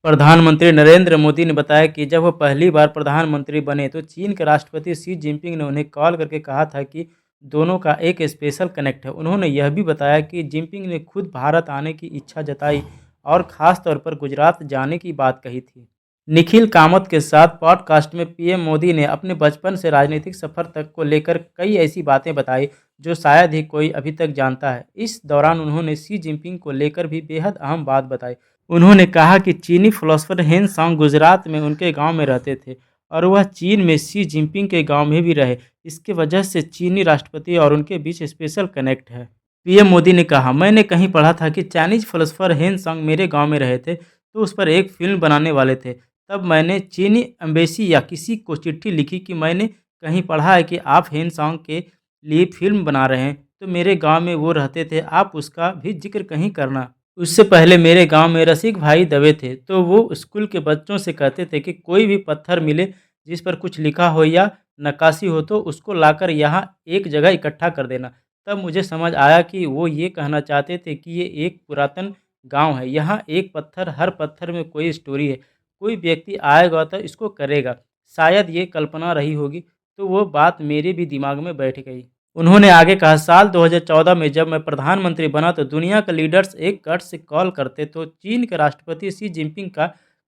प्रधानमंत्री नरेंद्र मोदी ने बताया कि जब वो पहली बार प्रधानमंत्री बने तो चीन के राष्ट्रपति शी जिनपिंग ने उन्हें कॉल करके कहा था कि दोनों का एक स्पेशल कनेक्ट है। उन्होंने यह भी बताया कि जिनपिंग ने खुद भारत आने की इच्छा जताई और ख़ास तौर पर गुजरात जाने की बात कही थी। निखिल कामत के साथ पॉडकास्ट में पीएम मोदी ने अपने बचपन से राजनीतिक सफर तक को लेकर कई ऐसी बातें बताई जो शायद ही कोई अभी तक जानता है। इस दौरान उन्होंने शी जिनपिंग को लेकर भी बेहद अहम बात बताई। उन्होंने कहा कि चीनी फिलोसोफर हेन सांग गुजरात में उनके गांव में रहते थे और वह चीन में शी जिनपिंग के गांव में भी रहे। इसके वजह से चीनी राष्ट्रपति और उनके बीच स्पेशल कनेक्ट है। पीएम मोदी ने कहा, मैंने कहीं पढ़ा था कि चाइनीज फिलोसोफर हेन सांग मेरे गांव में रहे थे तो उस पर एक फिल्म बनाने वाले थे। तब मैंने चीनी एम्बेसी या किसी को चिट्ठी लिखी कि मैंने कहीं पढ़ा है कि आप हेन सांग के लिए फिल्म बना रहे हैं, तो मेरे गांव में वो रहते थे, आप उसका भी जिक्र कहीं करना। उससे पहले मेरे गांव में रसिक भाई दबे थे, तो वो स्कूल के बच्चों से कहते थे कि कोई भी पत्थर मिले जिस पर कुछ लिखा हो या नक्काशी हो तो उसको लाकर यहाँ एक जगह इकट्ठा कर देना। तब मुझे समझ आया कि वो ये कहना चाहते थे कि ये एक पुरातन गांव है, यहाँ एक पत्थर, हर पत्थर में कोई स्टोरी है, कोई व्यक्ति आएगा तो इसको करेगा। शायद ये कल्पना रही होगी, तो वो बात मेरे भी दिमाग में बैठ गई। उन्होंने आगे कहा, साल 2014 में जब मैं प्रधानमंत्री बना तो दुनिया के लीडर्स एक कट से कॉल करते तो चीन के राष्ट्रपति शी जिनपिंग का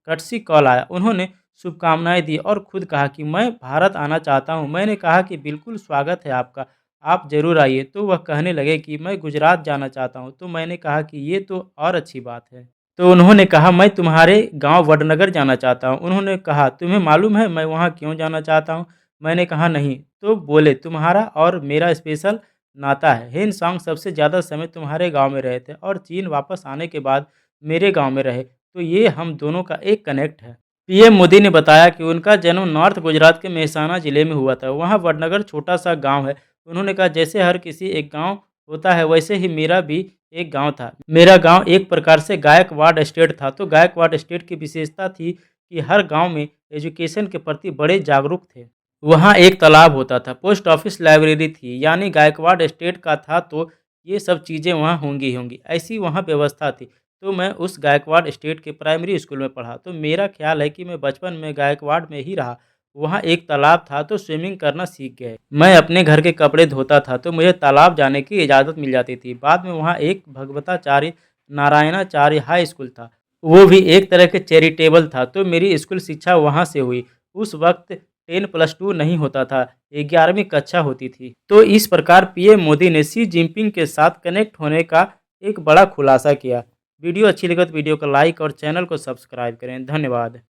कट से कॉल आया। उन्होंने शुभकामनाएं दी और खुद कहा कि मैं भारत आना चाहता हूं। मैंने कहा कि बिल्कुल स्वागत है आपका, आप ज़रूर आइए। तो वह कहने लगे कि मैं गुजरात जाना चाहता हूं। तो मैंने कहा कि ये तो और अच्छी बात है। तो उन्होंने कहा, मैं तुम्हारे गांव वडनगर जाना चाहता हूं। उन्होंने कहा, तुम्हें मालूम है मैं वहां क्यों जाना चाहता हूं? मैंने कहा, नहीं। तो बोले, तुम्हारा और मेरा स्पेशल नाता है। हेन सांग सबसे ज़्यादा समय तुम्हारे गांव में रहे थे और चीन वापस आने के बाद मेरे गांव में रहे, तो ये हम दोनों का एक कनेक्ट है। पीएम मोदी ने बताया कि उनका जन्म नॉर्थ गुजरात के मेहसाना जिले में हुआ था। वहाँ वडनगर छोटा सा गांव है। उन्होंने कहा, जैसे हर किसी एक गांव होता है वैसे ही मेरा भी एक गांव था। मेरा गांव एक प्रकार से गायकवाड़ स्टेट था। तो गायकवाड़ स्टेट की विशेषता थी कि हर गांव में एजुकेशन के प्रति बड़े जागरूक थे। वहाँ एक तालाब होता था, पोस्ट ऑफिस, लाइब्रेरी थी, यानी गायकवाड़ स्टेट का था तो ये सब चीज़ें वहाँ होंगी ही होंगी, ऐसी वहाँ व्यवस्था थी। तो मैं उस गायकवाड़ स्टेट के प्राइमरी स्कूल में पढ़ा, तो मेरा ख्याल है कि मैं बचपन में गायकवाड़ में ही रहा। वहाँ एक तालाब था तो स्विमिंग करना सीख गए। मैं अपने घर के कपड़े धोता था तो मुझे तालाब जाने की इजाज़त मिल जाती थी। बाद में वहाँ एक भगवताचार्य नारायणाचार्य हाई स्कूल था, वो भी एक तरह के चैरिटेबल था, तो मेरी स्कूल शिक्षा वहाँ से हुई। उस वक्त 10+2 नहीं होता था, 11वीं कक्षा होती थी। तो इस प्रकार पीएम मोदी ने शी जिनपिंग के साथ कनेक्ट होने का एक बड़ा खुलासा किया। वीडियो अच्छी लगे तो वीडियो को लाइक और चैनल को सब्सक्राइब करें। धन्यवाद।